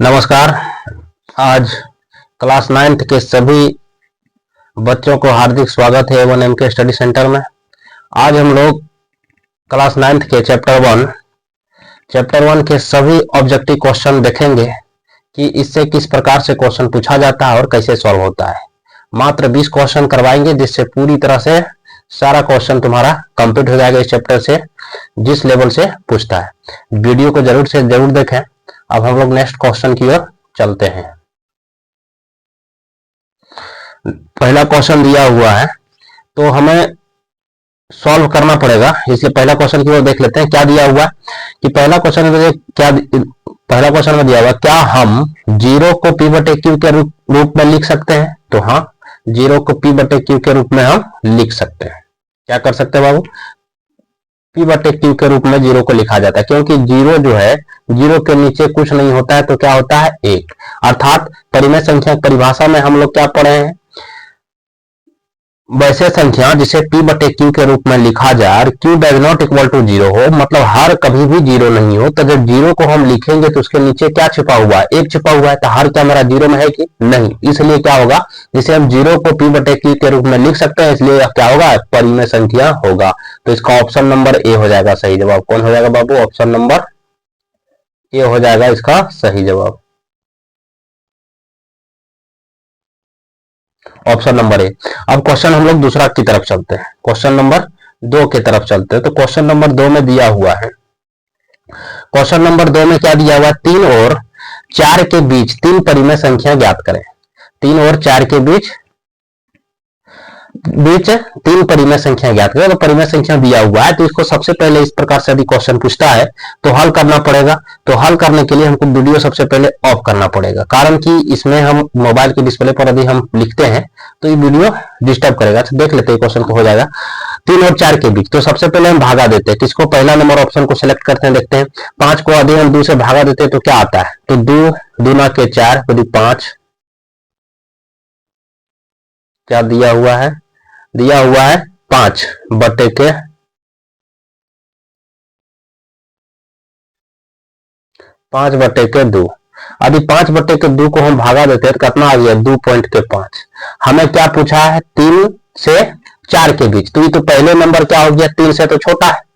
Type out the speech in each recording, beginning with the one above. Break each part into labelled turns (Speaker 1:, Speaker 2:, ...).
Speaker 1: नमस्कार। आज class 9th के सभी बच्चों को हार्दिक स्वागत है A1M के स्टडी सेंटर में। आज हम लोग क्लास 9th के चैप्टर 1 के सभी ऑब्जेक्टिव क्वेश्चन देखेंगे कि इससे किस प्रकार से क्वेश्चन पूछा जाता है और कैसे सॉल्व होता है। मात्र 20 क्वेश्चन करवाएंगे जिससे पूरी तरह से सारा क्वेश्चन तुम्हारा कंप्लीट हो जाएगा इस चैप्टर से, जिस लेवल से पूछता है। वीडियो को जरूर देखें। अब हम लोग नेक्स्ट क्वेश्चन की ओर चलते हैं। पहला क्वेश्चन दिया हुआ है तो हमें सॉल्व करना पड़ेगा, इसलिए पहला क्वेश्चन की ओर देख लेते हैं। क्या दिया हुआ कि पहला क्वेश्चन में दिया हुआ, क्या हम 0 को p/q के रूप में लिख सकते हैं? तो हाँ, 0 को p/q के रूप में हम लिख सकते हैं। क्या कर सकते हैं बाबू? p/q के रूप में 0 को लिखा जाता है, क्योंकि 0 जो है, 0 के नीचे कुछ नहीं होता है तो क्या होता है? 1। अर्थात परिमेय संख्या की परिभाषा में हम लोग क्या पढ़े हैं? वैसे संख्या जिसे p/q के रूप में लिखा जाए, q does not equal to 0 हो, मतलब हर कभी भी 0 नहीं हो, तो जब 0 को हम लिखेंगे तो उसके नीचे क्या छिपा हुआ है? 1 छिपा हुआ है। तो हर क्या मेरा 0 में है कि नहीं? इसलिए क्या होगा, जिसे हम 0 को p/q के रूप में लिख सकते हैं, इसलिए क्या होगा? परिमेय संख्या होगा। तो इसका ऑप्शन नंबर ए हो जाएगा सही जवाब। कौन हो जाएगा बाबू? ऑप्शन नंबर ए हो जाएगा इसका सही जवाब। Option number A. अब क्वेश्चन हम लोग दूसरा की तरफ चलते हैं, क्वेश्चन नंबर 2 की तरफ चलते हैं। तो क्वेश्चन नंबर 2 में दिया हुआ है, क्वेश्चन नंबर 2 में क्या दिया हुआ है? 3 और 4 के बीच 3 परिमेय संख्या ज्ञात करें। 3 और 4 के बीच 3 परिमेय संख्या ज्ञात करें। तो परिमेय संख्या दिया हुआ है, तो इसको सबसे पहले इस प्रकार से यदि क्वेश्चन पूछता है तो हल करना पड़ेगा। तो हल करने के लिए हमको वीडियो सबसे पहले ऑफ करना पड़ेगा, कारण कि इसमें हम मोबाइल के डिस्प्ले पर यदि हम लिखते हैं तो ये वीडियो डिस्टर्ब करेगा। तो देख लेते हैं क्वेश्चन को। हो जाएगा 3 और 4 के बीच। तो सबसे पहले हम भागा देते हैं, किसको? पहला नंबर ऑप्शन को सिलेक्ट करते हैं, देखते हैं। 5 को यदि हम 2 से भागा देते हैं तो क्या आता है? तो 2 दूना के 4 यदि 5। क्या दिया हुआ है? दिया हुआ है 5 बटे के 2। यदि 5 बटे के 2 को हम भागा देते हैं तो कितना आ गया? 2.5। हमें क्या पूछा है? 3 से 4 के बीच। तो ये तो पहले नंबर क्या हो गया? 3 से तो छोटा है।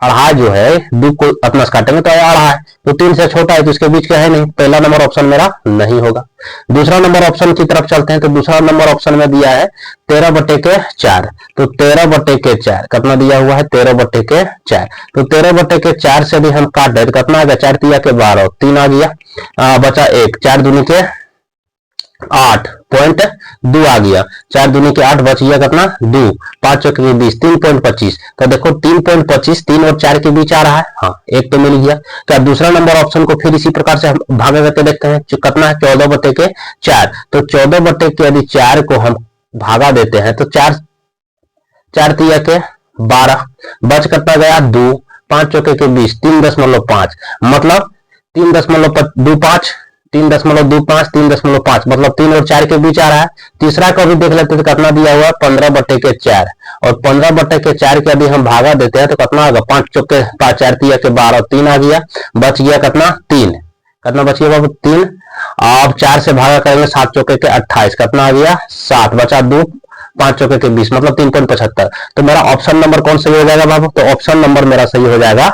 Speaker 1: अढ़ाई जो है, 2 को अपना काटेंगे तो अढ़ाई है, तो 3 से छोटा है, तो इसके बीच क्या है? नहीं। पहला नंबर ऑप्शन मेरा नहीं होगा। दूसरा नंबर ऑप्शन की तरफ चलते हैं। तो दूसरा नंबर ऑप्शन में दिया है 13 बटे के 4। तो 13 बटे के 4 कितना दिया हुआ है? 13 बटे के 4। तो 13 बटे के 4 से भी हम काट दे तो कितना आ गया? 4 तिया के 12, 3 आ गया, बचा 1, 4 दूनी के 8.2 आ गया, 4 दूनी के 8, बच गया कितना? 2, 5 चौक 20, 3.25। तो देखो 3.25 3 और 4 के बीच आ रहा है। हाँ, एक तो मिल गया। क्या दूसरा नंबर ऑप्शन को फिर इसी प्रकार से हम भागा करके देखते हैं। कितना है? 14 बटे के 4। तो 14 बटे के यदि 4 को हम भागा देते हैं तो 4 तिया के 12, बच कितना गया? 2, 5 चौके के 20, 3.5, मतलब 3.25, 3.25, 3.5, मतलब 3 और 4 के बीच आ रहा है। तीसरा को भी देख लेते हैं तो कितना दिया हुआ? 15 बटे के 4। और 15 बटे के 4 के अभी हम भागा देते हैं तो कितना आएगा? 5 चौके 5, 4 तिया के 12, 3 आ गया, बच गया कितना? 3। कितना बच गया बाबू? 3। अब 4 से भागा करेंगे, 7 चौके के 28, कितना आ गया? 7, बचा 2, 5 चौके के 20, मतलब 3.75। तो मेरा ऑप्शन नंबर कौन सही हो जाएगा बाबू? तो ऑप्शन नंबर मेरा सही हो जाएगा,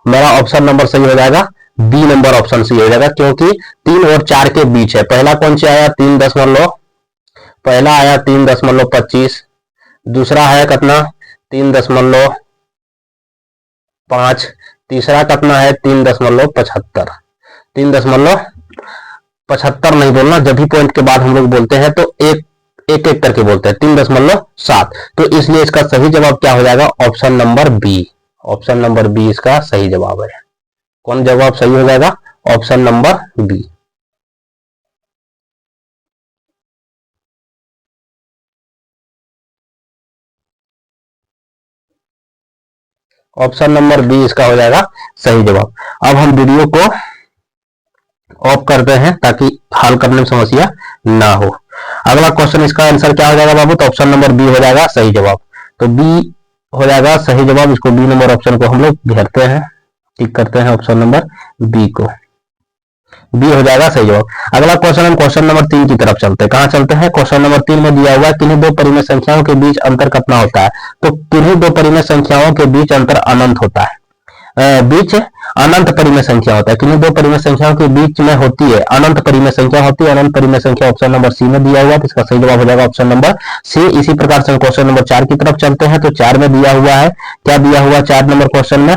Speaker 1: मेरा ऑप्शन नंबर सही हो जाएगा बी नंबर ऑप्शन सही हो जाएगा, क्योंकि 3 और 4 के बीच है। पहला कौन सा आया? 3.25। दूसरा है कितना? 3.5। तीसरा कितना है? 3.75। 3.75 नहीं बोलना, जब भी पॉइंट के बाद हम लोग बोलते हैं तो एक एक करके बोलते हैं। 3.7। तो इसलिए इसका सही जवाब क्या हो जाएगा? Option number B. Option number B इसका सही जवाब है। कौन जवाब सही हो जाएगा? Option number B. Option number B इसका हो जाएगा सही जवाब। अब हम वीडियो को ऑफ करते हैं ताकि हल करने में समस्या ना हो। अगला क्वेश्चन, इसका आंसर क्या हो जाएगा बाबू? तो ऑप्शन नंबर बी हो जाएगा सही जवाब। तो बी हो जाएगा सही जवाब। इसको बी नंबर ऑप्शन को हम लोग घेरते हैं, टिक करते हैं ऑप्शन नंबर बी को। बी हो जाएगा सही जवाब। अगला क्वेश्चन, हम क्वेश्चन नंबर 3 की तरफ चलते हैं। कहां चलते हैं? क्वेश्चन नंबर 3 में दिया हुआ है किन्हीं दो परिमेय संख्याओं के बीच अंतर कितना होता है? तो किन्हीं दो परिमेय संख्याओं के बीच अंतर अनंत होता है। बीच अनंत परिमेय संख्या होता है। किन्हीं दो परिमेय संख्याओं के बीच में होती है अनंत परिमेय संख्या होती है। अनंत परिमेय संख्या ऑप्शन नंबर सी में दिया हुआ है, तो इसका सही जवाब हो जाएगा ऑप्शन नंबर सी। इसी प्रकार से क्वेश्चन नंबर 4 की तरफ चलते हैं। तो 4 में दिया हुआ है, क्या दिया हुआ 4 नंबर क्वेश्चन में?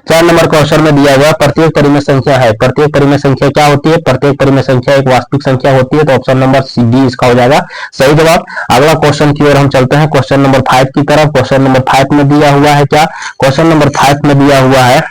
Speaker 1: 4 नंबर क्वेश्चन में दिया हुआ प्रत्येक परिमेय संख्या है। प्रत्येक परिमेय संख्या क्या होती है? प्रत्येक परिमेय संख्या एक वास्तविक संख्या होती है। तो ऑप्शन नंबर सी डी इसका हो जाएगा सही जवाब। अगला क्वेश्चन की ओर हम चलते हैं, क्वेश्चन नंबर 5 की तरफ। क्वेश्चन नंबर 5 में दिया हुआ है क्या? क्वेश्चन नंबर 5 में दिया हुआ है,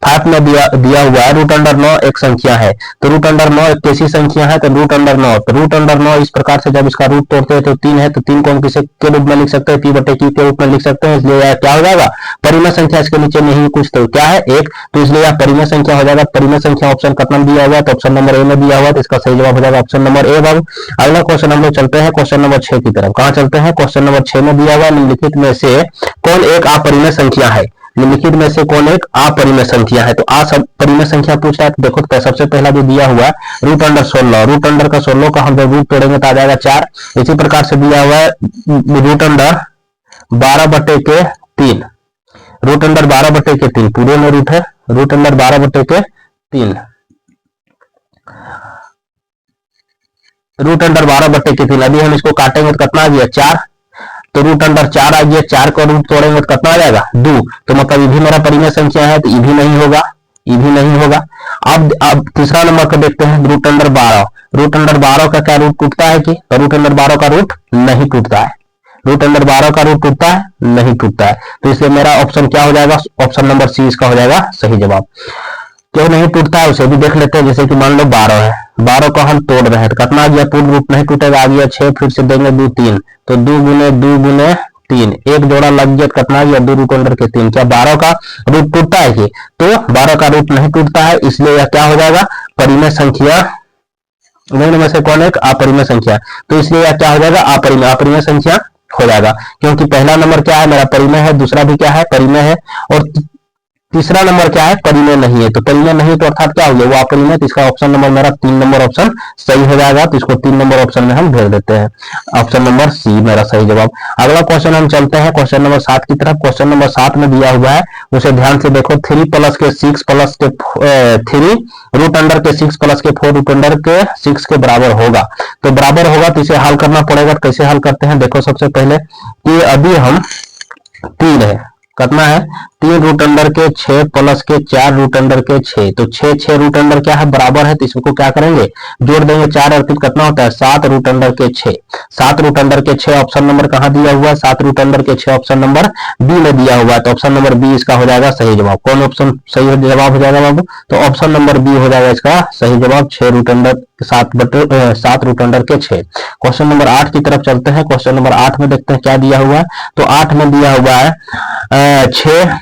Speaker 1: 5 में दिया हुआ है रूट अंडर 9 एक संख्या है। तो रूट अंडर 9 एक कैसी संख्या है? तो रूट अंडर 9, तो रूट अंडर 9 इस प्रकार से जब इसका रूट तोड़ते हैं तो 3 है, तो 3 को हम किसे के रूप में लिख सकते हैं? पी बटे क्यू के रूप में लिख सकते हैं। इसलिए यह क्या हो जाएगा? परिमेय संख्या, इसके नीचे नहीं कुछ, तो क्या है? 1, तो इसलिए यह परिमेय संख्या हो जाएगा। परिमेय संख्या ऑप्शन कितना दिया हुआ है? तो ऑप्शन नंबर ए में दिया हुआ है, तो इसका सही जवाब हो जाएगा ऑप्शन नंबर ए बाबू। अगला क्वेश्चन हम लोग चलते हैं क्वेश्चन नंबर 6 की तरफ। कहां चलते हैं? क्वेश्चन नंबर 6 में दिया हुआ निम्नलिखित में से कौन एक अपरिमेय संख्या है? निम्नलिखित में से कौन एक अपरिमेय संख्या है? तो अपरिमेय संख्या पूछ रहा है, तो देखो तो सबसे पहला जो दिया हुआ है रूट अंडर 16, रूट अंडर का 16 का हम जब रूट तोड़ेंगे तो आ जाएगा 4। इसी प्रकार से दिया हुआ है रूट अंडर 12 बटे के 3, रूट अंडर 12 बटे के 3 पूरे में रूट है, रूट अंडर 12 बटे के 3, रूट अंडर 12 बटे के 3। अभी हम इसको काटेंगे तो कितना आ गया? 4, तो रूट अंडर 4 आ गया। 4 को रूट तोड़ेंगे तो कितना आ जाएगा? 2, तो मतलब ये भी मेरा परिमेय संख्या है, तो ये भी नहीं होगा, ये भी नहीं होगा। अब तीसरा नंबर को देखते हैं, रूट अंडर 12। रूट अंडर 12 का क्या रूट टूटता है? कि तो रूट अंडर 12 का रूट नहीं टूटता है। रूट अंडर 12 का रूट टूटता है? नहीं टूटता है। तो इसलिए मेरा ऑप्शन क्या हो जाएगा? ऑप्शन नंबर सी इसका हो जाएगा सही जवाब। क्यों नहीं टूटता है उसे भी देख लेते हैं। जैसे कि मान लो 12 है, 12 को हम तोड़ रहे हैं तो कितना आ गया? पूर्ण रूट नहीं टूटेगा, आ गया 6, फिर से देंगे 2 3, तो 2 गुने 2 गुने 3, एक जोड़ा लग गया, कितना आ गया? 2 रूट अंडर के 3। क्या 12 का रूट टूटता है? कि तो 12 का रूट नहीं टूटता है, इसलिए यह क्या हो जाएगा? परिमेय संख्या निम्न में से कौन एक अपरिमेय संख्या? तो इसलिए यह क्या हो जाएगा? अपरिमेय संख्या हो जाएगा, क्योंकि पहला नंबर क्या है? मेरा परिमेय है, दूसरा भी क्या है? परिमेय है, और तीसरा नंबर क्या है? परिमेय नहीं है। तो परिमेय नहीं तो अर्थात क्या हो गया? वो अपरिमेय। तो इसका ऑप्शन नंबर मेरा 3 नंबर ऑप्शन सही हो जाएगा। तो इसको 3 नंबर ऑप्शन में हम भेज देते हैं, ऑप्शन नंबर सी मेरा सही जवाब। अगला क्वेश्चन हम चलते हैं क्वेश्चन नंबर 7 की तरफ। क्वेश्चन नंबर 7 में दिया हुआ है, उसे ध्यान से देखो। 3 प्लस के 6 प्लस के 3 रूट अंडर के 6 प्लस के 4 रूट अंडर के 6 के बराबर होगा। तो बराबर होगा तो इसे हल करना पड़ेगा। तो कैसे हल करते हैं? देखो सबसे पहले कि अभी हम 3 है, कितना है? 3 रूट अंडर के 6 प्लस के 4 रूट अंडर के 6, तो 6 रूट अंडर क्या है? बराबर है, तो इसको क्या करेंगे? जोड़ देंगे। 4 और 3 कितना होता है? 7 रूट अंडर के 6। 7 रूट अंडर के 6 ऑप्शन नंबर कहां दिया हुआ है? 7 रूट अंडर के 6 ऑप्शन नंबर बी में दिया हुआ है। तो ऑप्शन नंबर बी इसका हो जाएगा सही जवाब। कौन ऑप्शन सही जवाब हो जाएगा बाबू? तो ऑप्शन नंबर बी हो जाएगा इसका सही जवाब। 6 रूट अंडर 7 रूट अंडर के 6। क्वेश्चन नंबर 8 की तरफ चलते हैं। क्वेश्चन नंबर 8 में देखते हैं क्या दिया हुआ है। तो 8 में दिया हुआ है 6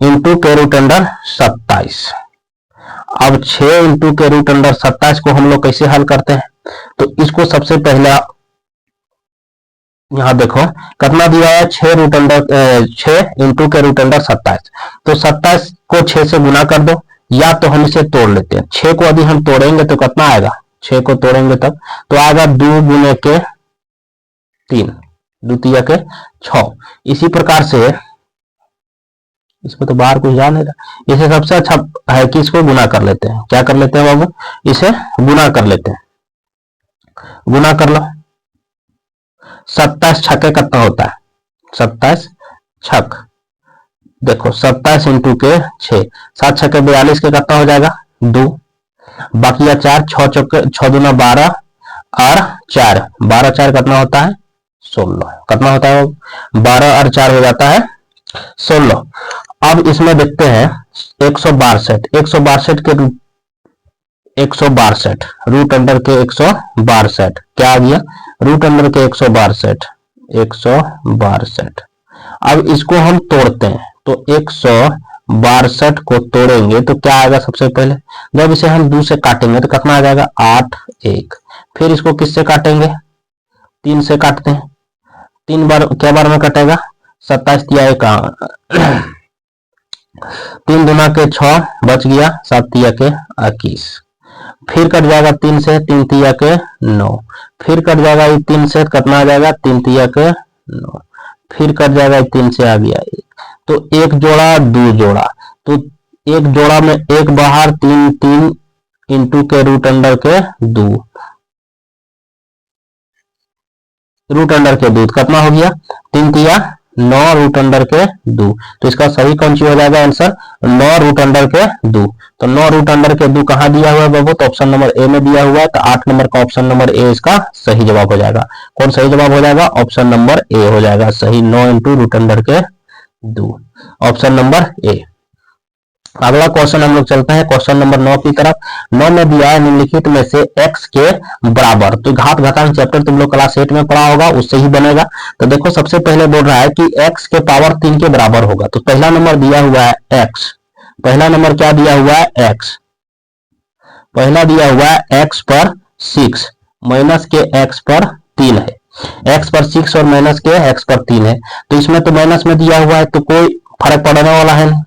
Speaker 1: इंटू के रूट अंडर 27। अब 6 इंटू के रूट अंडर 27 को हम लोग कैसे हल करते हैं? तो इसको सबसे पहले यहां देखो कितना दिया है? 6 इंटू के रूट अंडर 27। तो 27 को 6 से गुना कर दो, या तो हम इसे तोड़ लेते हैं। 6 को यदि हम तोड़ेंगे तो कितना आएगा? 6 को तोड़ेंगे तब तो आएगा 2 गुने के 3, द्वितीय के 6। इसी प्रकार से इसमें तो बाहर कुछ जा नहीं रहा। इसे सबसे अच्छा है कि इसको गुना कर लेते हैं। क्या कर लेते हैं बाबू? इसे गुना कर लेते हैं। गुना कर लो। 27 छक्के कितना होता है? 27 छक, देखो 27 इंटू के 6, 7 छक्के 42 के कितना हो जाएगा? 2, बाकी 4, 6 दूना 12 और 4, 12 4 कितना होता है? 16। कितना होता है? 12 और 4 हो जाता है 16। अब इसमें देखते हैं 162 के 162 रूट अंडर के 162 क्या आ गया? रूट अंडर के 162। अब इसको हम तोड़ते हैं, तो 162 को तोड़ेंगे तो क्या आएगा? सबसे पहले जब इसे हम 2 से काटेंगे तो कितना आ जाएगा? 8 1। फिर इसको किससे काटेंगे? 3 से काटते हैं। 3 बार क्या बार में कटेगा? 27 या 1 3 दूना के 6 बच गया, 7 तिया के 21, फिर कट जाएगा 3 से, 3 तिया के 9, फिर कट जाएगा 3 से, कितना आ जाएगा 3 तिया के 9, फिर कट जाएगा 3 से, आ गया 1, तो एक जोड़ा 2 जोड़ा, तो एक जोड़ा में एक बाहर, 3 3 इंटू के रूट अंडर के 2, रूट अंडर के 2 कितना हो गया 3 तिया 9 रूट अंडर के 2, तो इसका सही कौन सी हो जाएगा आंसर 9 रूट अंडर के 2। तो 9 रूट अंडर के 2 कहां दिया हुआ है बाबू, तो ऑप्शन नंबर ए में दिया हुआ है, तो 8 नंबर का ऑप्शन नंबर ए इसका सही जवाब हो जाएगा। कौन सही जवाब हो जाएगा, ऑप्शन नंबर ए हो जाएगा सही, 9 इंटू रूट अंडर के 2, ऑप्शन नंबर ए। अगला क्वेश्चन हम लोग चलते हैं क्वेश्चन नंबर 9 की तरफ। 9 में दिया है निम्नलिखित में से x के बराबर, तो घात घातांक चैप्टर तुम लोग क्लास 8 में पढ़ा होगा, उससे ही बनेगा। तो देखो सबसे पहले बोल रहा है कि x के पावर 3 के बराबर होगा, तो पहला नंबर दिया हुआ है x, पहला नंबर क्या दिया हुआ है x, पहला दिया हुआ है x पर 6 माइनस के x पर 3 है, x पर 6 और माइनस के x पर 3 है, तो इसमें तो माइनस में दिया हुआ है तो कोई फर्क पड़ने वाला है नहीं,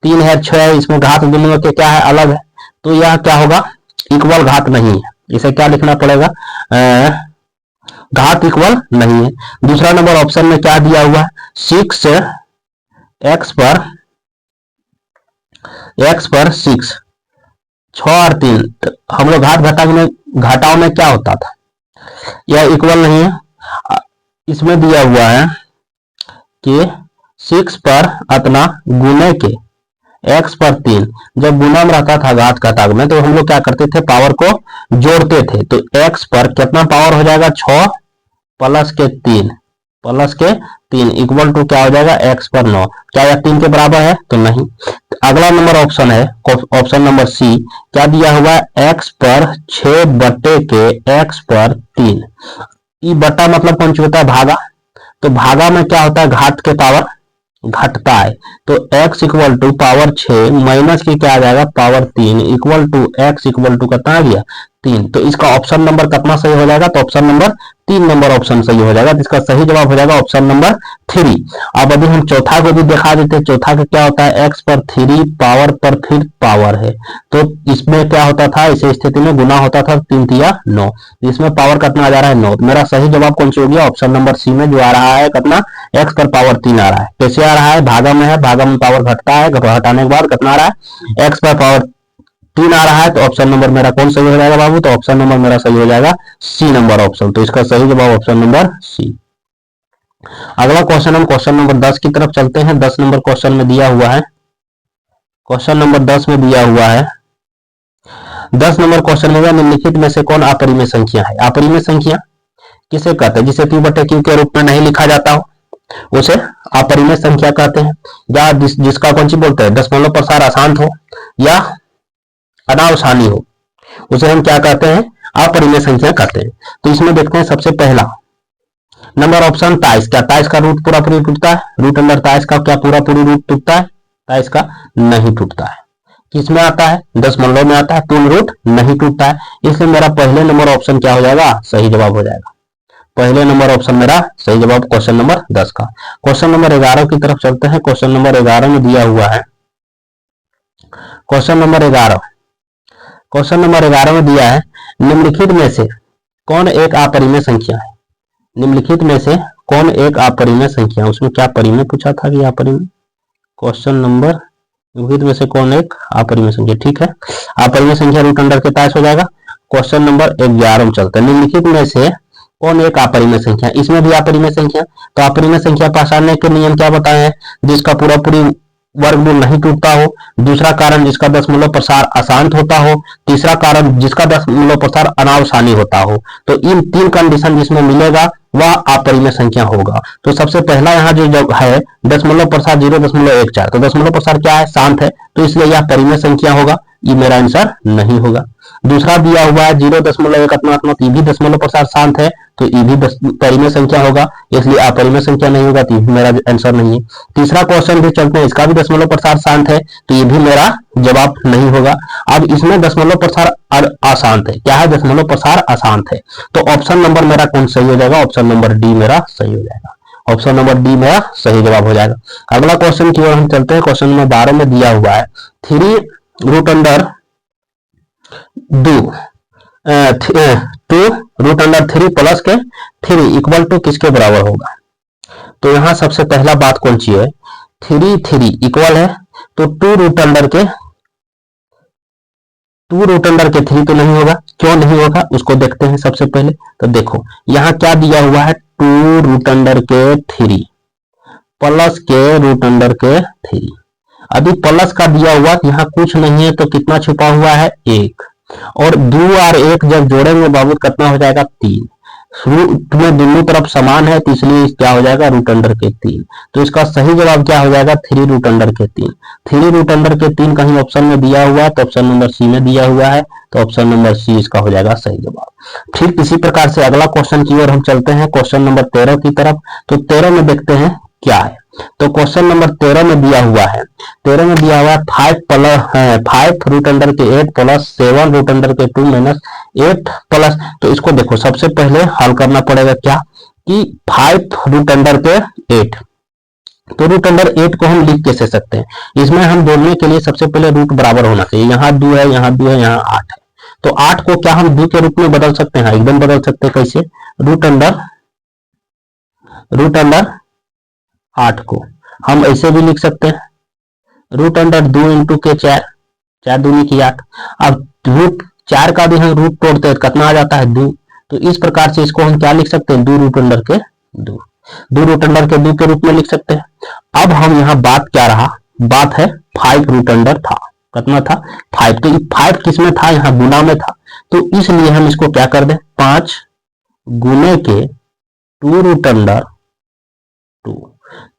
Speaker 1: 3 है 6 है, इसमें घात दोनों के क्या है अलग है, तो यह क्या होगा इक्वल घात नहीं है, इसे क्या लिखना पड़ेगा घात इक्वल नहीं है। दूसरा नंबर ऑप्शन में क्या दिया हुआ है 6 x पर 6, 6 और 3, हम लोग घटाव में क्या होता था, यह इक्वल नहीं है। इसमें दिया हुआ है कि 6 पर अतना गुने के x पर 3, जब गुना में रहता था घात घटाव में तो हम लोग क्या करते थे पावर को जोड़ते थे, तो x पर कितना पावर हो जाएगा 6 प्लस के 3 इक्वल टू क्या हो जाएगा x पर 9, क्या यह 3 के बराबर है, तो नहीं। अगला नंबर ऑप्शन है ऑप्शन नंबर सी, क्या दिया हुआ है x पर 6 बटे के x पर 3, ये बटा मतलब कौन सी होता है भागा, तो भागा में क्या होता है घात के पावर घटता है, तो x equal to power 6 minus के क्या आ जाएगा power 3 equal to x equal to कितना आ गया 3, तो इसका ऑप्शन नंबर कितना सही हो जाएगा, तो ऑप्शन नंबर 3 नंबर ऑप्शन सही हो जाएगा, तो इसका सही जवाब हो जाएगा ऑप्शन नंबर 3। अब यदि हम चौथा को भी दिखा देते हैं, चौथा का क्या होता है x पर 3 पावर पर फिर पावर है, तो इसमें क्या होता था इस स्थिति में गुना होता था 3 तिया 9, इसमें पावर कितना आ जा रहा है 9, मेरा सही जवाब कौन सी हो गया ऑप्शन नंबर सी में जो आ रहा है कितना x पर पावर 3 आ रहा है। कैसे आ रहा है भागा में है, भागा में पावर घटता है, घटाने के बाद कितना आ रहा है x पर पावर 3 आ रहा है, तो ऑप्शन नंबर मेरा कौन सही हो जाएगा बाबू, तो ऑप्शन नंबर मेरा सही हो जाएगा सी नंबर ऑप्शन, तो इसका सही जवाब ऑप्शन नंबर सी। अगला क्वेश्चन हम क्वेश्चन नंबर 10 की तरफ चलते हैं। 10 नंबर क्वेश्चन में दिया हुआ है, क्वेश्चन नंबर 10 में दिया हुआ है, 10 नंबर क्वेश्चन में निम्नलिखित में से कौन अपरिमेय संख्या है। अपरिमेय संख्या किसे कहते हैं, जिसे q बटे q के रूप में नहीं लिखा जाता हो उसे अपरिमेय संख्या कहते हैं, या जिसका कौन सी बोलते हैं दशमलव प्रसार अशांत हो या अनावसानी हो, उसे हम क्या कहते हैं अपरिमेय संख्या कहते हैं। तो इसमें देखते हैं सबसे पहला नंबर ऑप्शन 23, क्या 23 का रूट पूरा पूरी टूटता है, रूट अंडर 23 का क्या पूरा पूरी रूट टूटता है, 23 का नहीं टूटता है, किसमें आता है दशमलव में आता है, पूर्ण रूट नहीं टूटता है, इसलिए मेरा पहले नंबर ऑप्शन क्या हो जाएगा सही जवाब हो जाएगा, पहले नंबर ऑप्शन मेरा सही जवाब क्वेश्चन नंबर 10 का। क्वेश्चन नंबर 11 की तरफ चलते हैं। क्वेश्चन नंबर 11 में दिया हुआ है, क्वेश्चन नंबर 11, क्वेश्चन नंबर 11 में दिया है निम्नलिखित में से कौन एक अपरिमेय संख्या है, निम्नलिखित में से कौन एक अपरिमेय संख्या, उसमें क्या परिमेय पूछा था कि अपरिमेय, क्वेश्चन नंबर निम्नलिखित में से कौन एक अपरिमेय संख्या, ठीक है अपरिमेय संख्या रूट अंडर के 23 हो जाएगा। क्वेश्चन नंबर 11 में चलते हैं, निम्नलिखित में से कौन एक अपरिमेय संख्या, इसमें भी अपरिमेय संख्या, तो अपरिमेय संख्या पहचानने के नियम क्या बताए हैं, जिसका पूरा पूरी वर्गमूल नहीं टूटता हो, दूसरा कारण जिसका दशमलव प्रसार अशांत होता हो, तीसरा कारण जिसका दशमलव प्रसार अनावसानी होता हो, तो इन 3 कंडीशन जिसमें मिलेगा वह अपरिमेय संख्या होगा। तो सबसे पहला यहाँ जो है दशमलव प्रसार 0.14, तो दशमलव प्रसार क्या है शांत है, तो इसलिए यह परिमेय संख्या होगा, ये मेरा आंसर नहीं होगा। दूसरा दिया हुआ है 0.1, ये भी दशमलव प्रसार शांत है, तो ये भी परिमेय संख्या होगा, इसलिए अपरिमेय संख्या नहीं होगा, तो ये भी मेरा आंसर नहीं है। तीसरा क्वेश्चन भी चलते हैं, इसका भी दशमलव प्रसार शांत है, तो ये भी मेरा जवाब नहीं होगा। अब इसमें दशमलव प्रसार अशांत है, क्या है दशमलव प्रसार अशांत है, तो ऑप्शन नंबर मेरा कौन सही हो जाएगा, ऑप्शन नंबर डी मेरा सही हो जाएगा। ऑप्शन नंबर डी मेरा सही जवाब हो जाएगा। अगला क्वेश्चन की ओर हम चलते हैं। क्वेश्चन नंबर 12 में दिया हुआ है 3 root under 2 2 root under 3 plus के 3 इक्वल टू किसके बराबर होगा। तो यहां सबसे पहला बात कौन सी है, 3 इक्वल है तो 2 रूट अंडर के 3 तो नहीं होगा। क्यों नहीं होगा उसको देखते हैं सबसे पहले। तो देखो यहां क्या दिया हुआ है, 2 रूट अंडर के 3 प्लस के रूट अंडर के 3। अभी प्लस का दिया हुआ यहाँ कुछ नहीं है तो कितना छुपा हुआ है 1, और 2 और 1 जब जोड़ेंगे बाबू कितना हो जाएगा 3। रूट में दोनों तरफ समान है तो इसलिए क्या हो जाएगा रूट अंडर के 3। तो इसका सही जवाब क्या हो जाएगा 3 रूट अंडर के 3। 3 रूट अंडर के 3 कहीं ऑप्शन में दिया हुआ है तो ऑप्शन नंबर सी में दिया हुआ है, तो ऑप्शन नंबर सी इसका हो जाएगा सही जवाब। ठीक इसी प्रकार से अगला क्वेश्चन की ओर हम चलते हैं, क्वेश्चन नंबर 13 की तरफ। तो 13 में देखते हैं क्या है। तो क्वेश्चन नंबर 13 में दिया हुआ है 5 रूट अंडर के 8 प्लस 7 रूट अंडर के 2 माइनस 8 प्लस। तो इसको देखो सबसे पहले हल करना पड़ेगा क्या कि 5 रूट अंडर के 8। तो रूट अंडर 8 को हम लिख कैसे सकते हैं, इसमें हम बोलने के लिए सबसे पहले रूट बराबर होना चाहिए। यहाँ 2 है, यहाँ 2 है, यहाँ 8 है। तो 8 को क्या हम 2 के रूप में बदल सकते हैं, एकदम बदल सकते हैं। कैसे, रूट अंडर 8 को हम ऐसे भी लिख सकते हैं, रूट अंडर 2 इंटू के 4, 4 दूनी की 8। अब रूट 4 का भी हम रूट तोड़ते हैं कितना आ जाता है 2। तो इस प्रकार से इसको हम क्या लिख सकते हैं 2 रूट अंडर के 2, 2 रूट अंडर के 2 के रूप में लिख सकते हैं। अब हम यहाँ बात क्या रहा, बात है 5 रूट अंडर था, कितना था 5। तो 5 किस में था, यहाँ गुना में था। तो इसलिए हम इसको क्या कर दें 5 गुने के 2 रूट अंडर 2।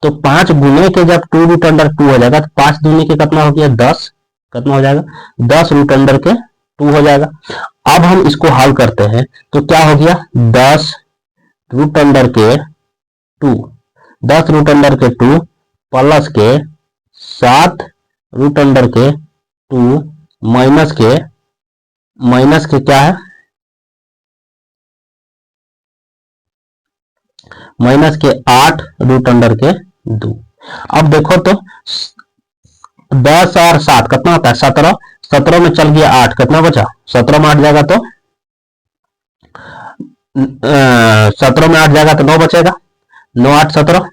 Speaker 1: तो 5 गुने के जब 2 रूट अंडर 2 हो जाएगा तो 5 दूनी के कितना हो गया 10, कितना हो जाएगा 10 रूट अंडर के 2 हो जाएगा। अब हम इसको हल करते हैं तो क्या हो गया 10 रूट अंडर के 2, 10 रूट अंडर के 2 प्लस के 7 रूट अंडर के 2 माइनस के क्या है माइनस के 8 रूट अंडर के 2। अब देखो तो 10 और 7 कितना होता है 17, 17 में चल गया 8, कितना बचा 17 में 8 जाएगा तो 17 में 8 जाएगा तो 9 बचेगा, 9 8 17।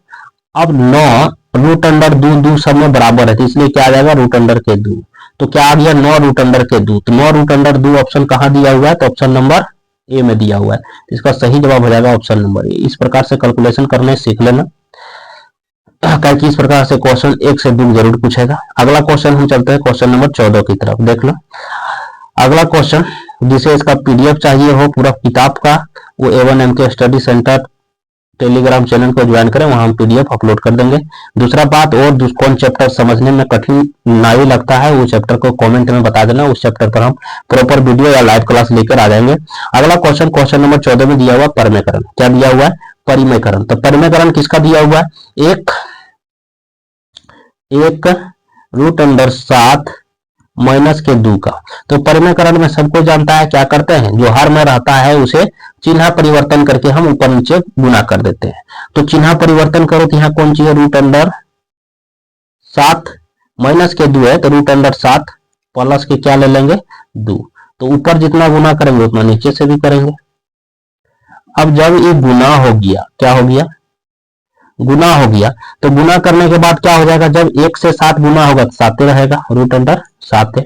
Speaker 1: अब 9 रूट अंडर 2 सब में बराबर है तो इसलिए क्या आ जाएगा रूट अंडर के 2। तो क्या आ गया 9 रूट अंडर के 2। तो 9 रूट अंडर 2 ऑप्शन कहां दिया हुआ है, तो ऑप्शन नंबर ए में दिया हुआ है। तो इसका सही जवाब हो जाएगा ऑप्शन नंबर ए। इस प्रकार से कैलकुलेशन करने सीख लेना, क्योंकि इस प्रकार से क्वेश्चन 1 से 2 जरूर पूछेगा। अगला क्वेश्चन हम चलते हैं क्वेश्चन नंबर 14 की तरफ। देख लो अगला क्वेश्चन, जिसे इसका पीडीएफ चाहिए हो पूरा किताब का, वो A1MK study centre Telegram channel को ज्वाइन करें, वहां हम पीडीएफ अपलोड कर देंगे। दूसरा बात, और कौन चैप्टर समझने में कठिन नहीं लगता है वो चैप्टर को कमेंट में बता देना, उस चैप्टर पर हम प्रॉपर वीडियो या लाइव क्लास लेकर आ जाएंगे। अगला क्वेश्चन, क्वेश्चन नंबर 14 में दिया हुआ परिमेयकरण। क्या दिया हुआ है परिमेयकरण। तो परिमेयकरण किसका दिया हुआ है, एक रूट अंडर 7 माइनस के 2 का। तो परिमेयकरण में सबको जानता है क्या करते हैं, जो हर में रहता है उसे चिन्ह परिवर्तन करके हम ऊपर नीचे गुना कर देते हैं। तो चिन्ह परिवर्तन करो तो यहाँ कौन सी है रूट अंडर 7 माइनस के 2 है, तो रूट अंडर 7 प्लस के क्या ले लेंगे 2। तो ऊपर जितना गुना करेंगे उतना नीचे से भी करेंगे। अब जब ये गुना हो गया, क्या हो गया गुना हो गया, तो गुना करने के बाद क्या हो जाएगा, जब 1 से 7 गुना होगा तो 7 रहेगा, रूट अंडर 7 है।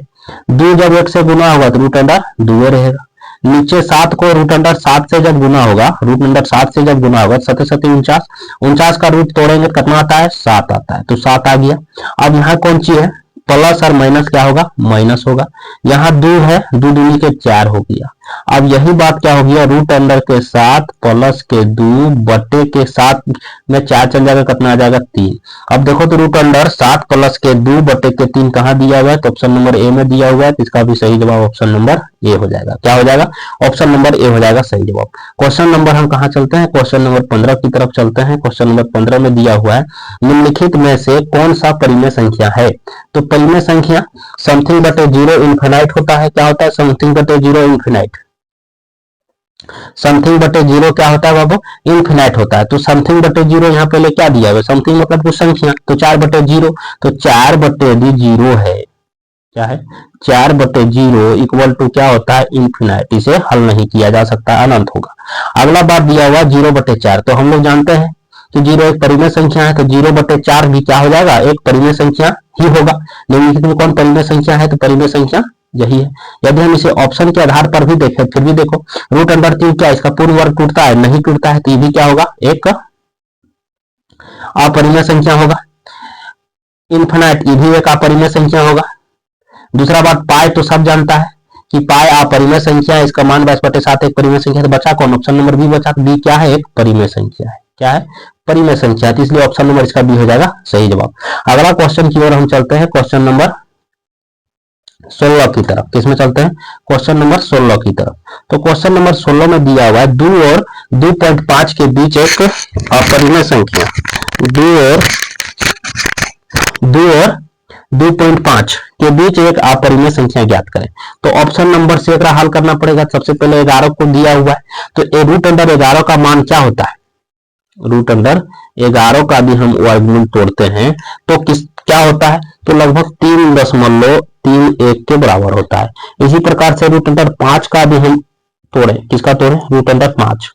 Speaker 1: 2 जब 1 से गुना होगा तो रूट अंडर 2 रहेगा। नीचे 7 को रूट अंडर 7 से जब गुना होगा, रूट अंडर 7 से जब गुना होगा 7 7 49, 49 का रूट तोड़ेंगे कितना आता है 7 आता है, तो 7 आ गया। अब यहाँ कौन सी है प्लस और माइनस क्या होगा माइनस होगा। यहाँ 2 है, 2 दूनी के 4 हो गया। अब यही बात क्या हो गया, रूट अंडर के 7 प्लस के 2 बटे के 7 में 4 चल जाएगा, कितना आ जाएगा 3। अब देखो तो रूट अंडर 7 प्लस के 2 बटे के 3 कहाँ दिया हुआ है, तो ऑप्शन नंबर ए में दिया हुआ है। तो इसका भी सही जवाब ऑप्शन नंबर ए हो जाएगा। क्या हो जाएगा ऑप्शन नंबर ए हो जाएगा सही जवाब। क्वेश्चन नंबर हम कहाँ चलते हैं, क्वेश्चन नंबर 15 की तरफ चलते हैं। क्वेश्चन नंबर 15 में दिया हुआ है निम्नलिखित में से कौन सा परिमेय संख्या है। तो परिमेय संख्या समथिंग बटे 0 इनफिनाइट होता है। क्या होता है समथिंग बटे 0 इनफिनाइट। समथिंग बटे जीरो क्या होता है बाबू? इनफिनाइट होता है। तो समथिंग बटे जीरो यहाँ पहले क्या दिया हुआ? समथिंग मतलब कुछ संख्या, तो 4 बटे जीरो, तो 4 बटे यदि जीरो है, क्या है? 4 बटे जीरो इक्वल टू क्या होता है? इनफिनाइट। इसे हल नहीं किया जा सकता, अनंत होगा। अगला बात दिया हुआ 0 बटे 4, तो हम लोग जानते हैं कि जीरो एक परिमेय संख्या है, तो 0 बटे 4 भी क्या हो जाएगा? एक परिमेय संख्या ही होगा। निम्नलिखित में कौन परिमेय संख्या है? तो परिमेय संख्या यही है। यदि हम इसे ऑप्शन के आधार पर भी देखें, फिर भी देखो, रूट अंडर 3 क्या इसका पूर्ण वर्ग टूटता है? नहीं टूटता है, तो ये भी क्या होगा? एक अपरिमेय संख्या होगा। इनफिनाइट ये भी एक अपरिमेय संख्या होगा। दूसरा बात, पाई तो सब जानता है कि पाई अपरिमेय संख्या है, इसका मान 22/7 एक परिमेय संख्या, तो बचा कौन? ऑप्शन नंबर बी बचा। बी क्या है? एक परिमेय संख्या है। क्या है? परिमेय संख्या, तो इसलिए ऑप्शन नंबर इसका बी हो जाएगा सही जवाब। अगला क्वेश्चन की ओर हम चलते हैं, क्वेश्चन नंबर 16 की तरफ। किसमें चलते हैं? क्वेश्चन नंबर 16 की तरफ। तो क्वेश्चन नंबर 16 में दिया हुआ है 2 और 2.5 के बीच एक अपरिमेय संख्या, 2 और 2.5 के बीच एक अपरिमेय संख्या ज्ञात करें। तो ऑप्शन नंबर से एक हल करना पड़ेगा। सबसे पहले 11 को दिया हुआ है, तो रूट अंडर 11 का मान क्या होता है? रूट अंडर 11 का भी हम वर्गमूल तोड़ते हैं तो क्या होता है? तो लगभग 3.31 के बराबर होता है। इसी प्रकार से रूट अंडर 5 का भी हम तोड़े, किसका तोड़े? Root under 5।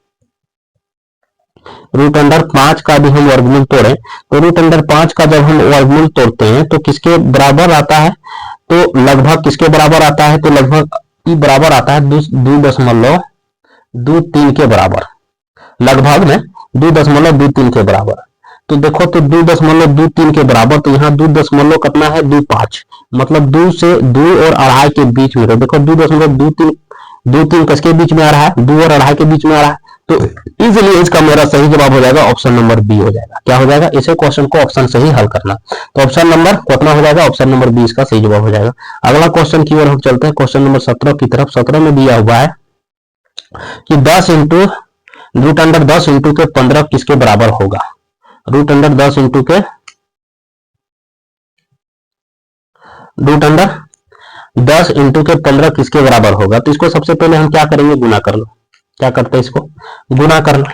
Speaker 1: रूट अंडर 5 का भी हम वर्गमूल तोड़े, तो रूट अंडर 5 का जब हम वर्गमूल तोड़ते हैं तो किसके बराबर आता है? तो लगभग किसके बराबर आता है? तो लगभग ई बराबर आता है 2.23 के बराबर, लगभग में 2.23 के बराबर। तो देखो, तो 2.23 के बराबर, तो यहाँ 2 दशमलव कितना है? 2.5, मतलब 2 से 2 और अढ़ाई के बीच में। तो देखो 2.23 किसके बीच में आ रहा है? 2 और अढ़ाई के बीच में आ रहा है। तो इजीली इसका मेरा सही जवाब हो जाएगा ऑप्शन नंबर बी हो जाएगा। क्या हो जाएगा? इसे क्वेश्चन को ऑप्शन से ही हल करना। तो ऑप्शन नंबर कितना हो जाएगा? ऑप्शन नंबर बी इसका सही जवाब हो जाएगा। अगला क्वेश्चन की ओर हम चलते हैं, क्वेश्चन नंबर 17 की तरफ। 17 में दिया हुआ है कि 10 इंटू रूट अंडर 10 इंटू के 15 किसके बराबर होगा? रूट अंडर 10 इंटू के 15 किसके बराबर होगा? तो इसको सबसे पहले हम क्या करेंगे? गुना कर लो। क्या करते हैं? इसको गुना कर लो।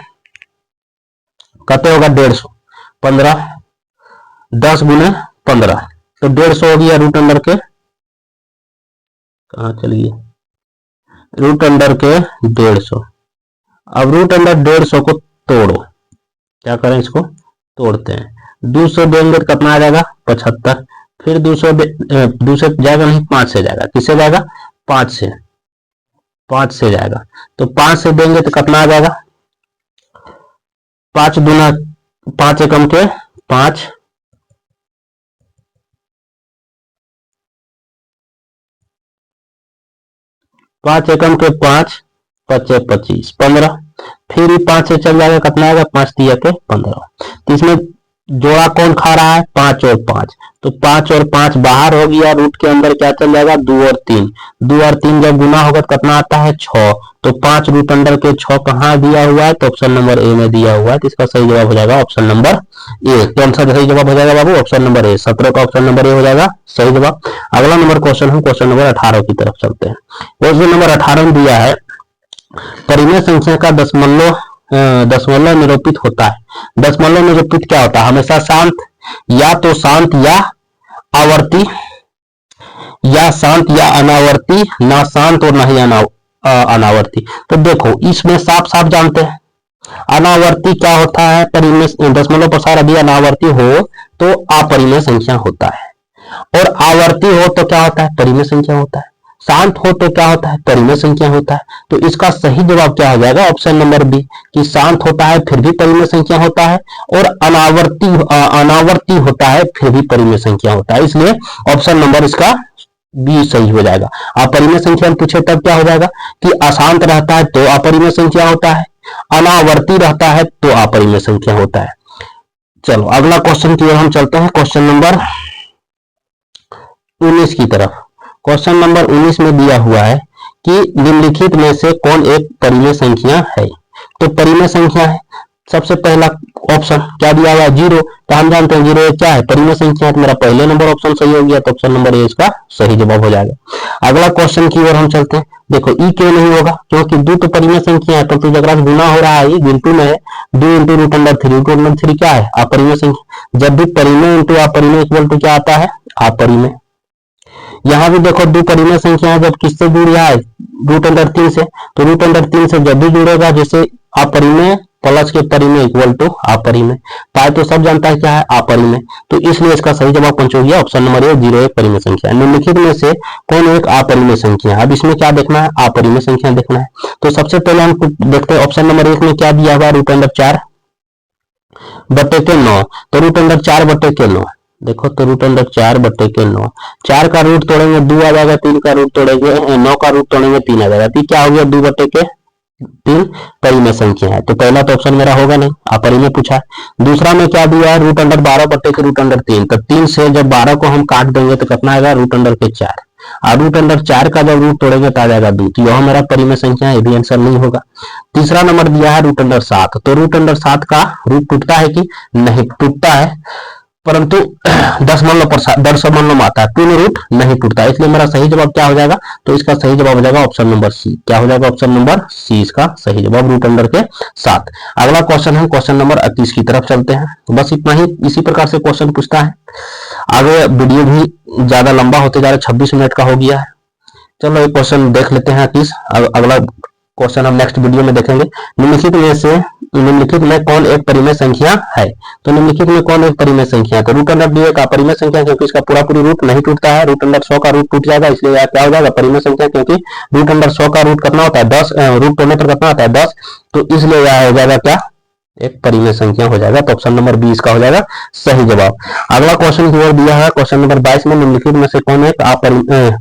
Speaker 1: कहते होगा 150, 15, 10 गुने 15, तो 150 हो गया रूट अंडर के, कहां चल गया? रूट अंडर के 150। अब रूट अंडर 150 को तोड़ो। क्या करें? इसको तोड़ते हैं। 200 देंगे तो कितना आ जाएगा? 75। फिर 200 जाएगा नहीं, 5 से जाएगा। किससे जाएगा? 5 से जाएगा। तो 5 से देंगे तो कितना आ जाएगा? 5 दूना 5 एकम के 5, 5 एकम के 5, 5 25, 15। फिर 5 से चल जाएगा, कितना आएगा? 5 दिया के 15। तो इसमें जोड़ा कौन खा रहा है? 5 और 5, तो 5 और 5 बाहर हो गया। रूट के अंदर क्या चल जाएगा? 2 और 3। 2 और 3 जब गुना होगा तो कितना आता है? 6। तो 5 रूट अंडर के 6 कहाँ दिया हुआ है? तो ऑप्शन नंबर ए में दिया हुआ है। तो इसका सही जवाब हो जाएगा ऑप्शन नंबर ए। कौन सा सही जवाब हो जाएगा बाबू? Option number A. 17 का ऑप्शन नंबर ए हो जाएगा सही जवाब। अगला नंबर क्वेश्चन हम क्वेश्चन नंबर 18 की तरफ चलते हैं। क्वेश्चन नंबर 18 में दिया है परिमेय संख्या का दशमलव निरूपित होता है। दशमलव निरूपित क्या होता है? हमेशा शांत, या तो शांत या आवर्ती, या शांत या अनावर्ती, ना शांत और ना ही अनावर्ती। तो देखो, इसमें साफ साफ जानते हैं अनावर्ती क्या होता है? परिमेय दशमलव प्रसार यदि अनावर्ती हो तो अपरिमेय संख्या होता है, और आवर्ती हो तो क्या होता है? परिमेय संख्या होता है। शांत हो तो क्या होता है? परिमेय संख्या होता है। तो इसका सही जवाब क्या हो जाएगा? ऑप्शन नंबर बी, कि शांत होता है फिर भी परिमेय संख्या होता है, और अनावर्ती होता है फिर भी परिमेय संख्या होता है। इसलिए ऑप्शन नंबर इसका बी सही हो जाएगा। अपरिमेय संख्या हम पूछे तब क्या हो जाएगा? कि अशांत रहता है तो अपरिमेय संख्या होता है, अनावर्ती रहता है तो अपरिमेय संख्या होता है। चलो अगला क्वेश्चन की ओर हम चलते हैं, क्वेश्चन नंबर 19 की तरफ। क्वेश्चन नंबर 19 में दिया हुआ है कि निम्नलिखित में से कौन एक परिमेय संख्या है? तो परिमेय संख्या है, सबसे पहला ऑप्शन क्या दिया हुआ है 0, तो हम जानते हैं 0 क्या है, परिमेय संख्या है, तो मेरा पहले नंबर ऑप्शन सही हो गया, तो ऑप्शन नंबर ए इसका सही जवाब हो जाएगा। अगला क्वेश्चन की ओर हम चलते हैं। देखो ई क्यों नहीं होगा, क्योंकि 2 तो परिमेय संख्या है, परंतु जगह से गुना हो रहा है, ये गिनती में है। 2 into root under 3, root under 3 क्या है, अपरिमेय संख्या। जब भी परिमेय इंटू अपरिमेय इक्वल टू क्या आता है, अपरिमेय। यहाँ भी देखो 2 परिमेय संख्या है, जब किससे जुड़ रहा है, रूट अंडर 3 से, तो रूट अंडर 3 से जब भी जुड़ेगा, जैसे अपरिमेय प्लस के परिमेय इक्वल टू अपरिमेय, पाई तो सब जानता है क्या है, अपरिमेय, तो इसलिए इसका सही जवाब कौन हो गया, ऑप्शन नंबर ए 0 एक परिमेय संख्या। निम्नलिखित में से कौन एक अपरिमेय संख्या है। अब इसमें क्या देखना है, अपरिमेय संख्या देखना है। तो सबसे पहले हम देखते हैं ऑप्शन नंबर 1 में क्या दिया हुआ, रूट अंडर 4 बटे के 9, तो रूट अंडर 4 बटे के 9, देखो तो रूट अंडर 4 बटे के 9, 4 का रूट तोड़ेंगे 2 आ जाएगा, 3 का रूट तोड़ेंगे 9 का रूट तोड़ेंगे 3 आ जाएगा, तो क्या हो गया 2 बटे के 3 परिमेय संख्या है। तो पहला तो ऑप्शन मेरा होगा नहीं, अपरिमेय पूछा है। दूसरा में क्या दिया है, रूट अंडर 12 बटे के रूट अंडर 3, तो 3 से जब 12 को हम काट देंगे तो कितना आएगा, रूट अंडर के 4, और रूट अंडर 4 का जब रूट तोड़ेंगे तो आ जाएगा 2, तो यह मेरा परिमेय संख्या है, ये भी आंसर नहीं होगा। तीसरा नंबर दिया है रूट अंडर 7, तो रूट अंडर 7 का रूट टूटता है कि नहीं टूटता है, परंतु 10 में आता है, पूर्ण रूट नहीं टूटता, इसलिए मेरा सही जवाब क्या हो जाएगा, तो इसका सही जवाब हो जाएगा ऑप्शन नंबर सी। क्या हो जाएगा, ऑप्शन नंबर सी इसका सही जवाब, रूट अंडर के 7। अगला क्वेश्चन है क्वेश्चन नंबर 31 की तरफ चलते हैं। तो बस इतना ही, इसी प्रकार से क्वेश्चन पूछता है। आगे वीडियो भी ज्यादा लंबा होते जा रहा है, 26 मिनट का हो गया है। चलो एक क्वेश्चन देख लेते हैं 31, अगला क्वेश्चन हम नेक्स्ट वीडियो में देखेंगे। निम्नलिखित में कौन एक परिमेय संख्या है, तो निम्नलिखित में कौन एक परिमेय संख्या है, तो रूट अंडर डी एक अपरिमेय संख्या, क्योंकि इसका पूरा पूरी रूट नहीं टूटता है, रूट अंडर 100 का रूट टूट जाएगा, इसलिए यह क्या हो जाएगा, परिमेय संख्या, क्योंकि रूट अंडर 100 का रूट कितना होता है 10, रूट तोड़ने पर कितना होता है 10, तो इसलिए यह हो जाएगा क्या, एक परिमेय संख्या हो जाएगा, तो ऑप्शन नंबर 20 का हो जाएगा सही जवाब। अगला क्वेश्चन की ओर दिया है क्वेश्चन नंबर 22 में, निम्नलिखित में से कौन एक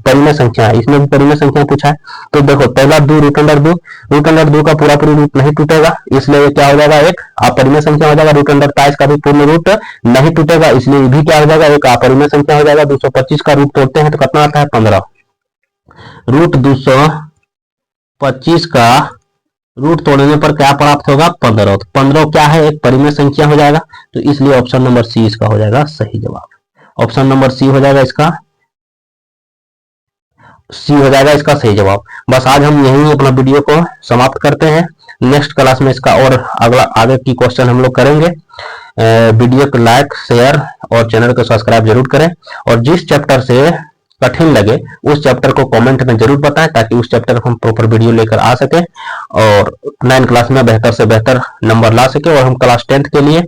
Speaker 1: परिमेय संख्या है, इसमें भी परिमेय संख्या पूछा है। तो देखो पहला 2 रूट अंडर 2, रूट अंडर 2 का पूरा पूरी रूट नहीं टूटेगा, इसलिए क्या हो जाएगा, एक अपरिमेय संख्या हो जाएगा। रूट अंडर 23 का भी पूर्ण रूट नहीं टूटेगा, इसलिए भी क्या हो जाएगा, एक अपरिमेय संख्या हो जाएगा। 225 का रूट तोड़ते हैं तो कितना आता है 15, रूट 225 का रूट तोड़ने पर क्या प्राप्त होगा 15, तो 15 क्या है, एक परिमेय संख्या हो जाएगा, तो इसलिए ऑप्शन नंबर सी इसका हो जाएगा सही जवाब। ऑप्शन नंबर सी हो जाएगा इसका, सी हो जाएगा इसका सही जवाब। बस आज हम यहीं अपना वीडियो को समाप्त करते हैं, नेक्स्ट क्लास में इसका और अगला आगे की क्वेश्चन हम लोग करेंगे। वीडियो को लाइक शेयर और चैनल को सब्सक्राइब जरूर करें, और जिस चैप्टर से कठिन लगे उस चैप्टर को कमेंट में जरूर बताएं, ताकि उस चैप्टर को हम प्रॉपर वीडियो लेकर आ सके और 9 क्लास में बेहतर से बेहतर नंबर ला सके। और हम क्लास 10th के लिए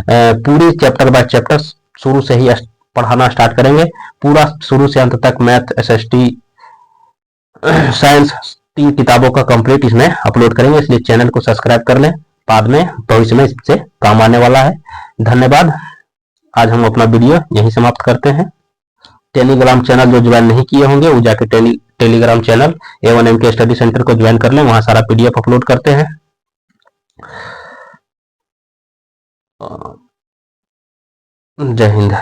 Speaker 1: पूरी चैप्टर बाय चैप्टर शुरू से ही पढ़ाना स्टार्ट करेंगे, पूरा शुरू से अंत तक, मैथ, एसएसटी, साइंस, 3 किताबों का कंप्लीट इसमें अपलोड करेंगे, इसलिए चैनल को सब्सक्राइब कर लें, बाद में भविष्य में इससे काम आने वाला है। धन्यवाद। आज हम अपना वीडियो यहीं समाप्त करते हैं। टेलीग्राम चैनल जो ज्वाइन नहीं किए होंगे वो जाके Telegram channel A1MK study centre को ज्वाइन कर लें, वहां सारा PDF अपलोड करते हैं। जय हिंद।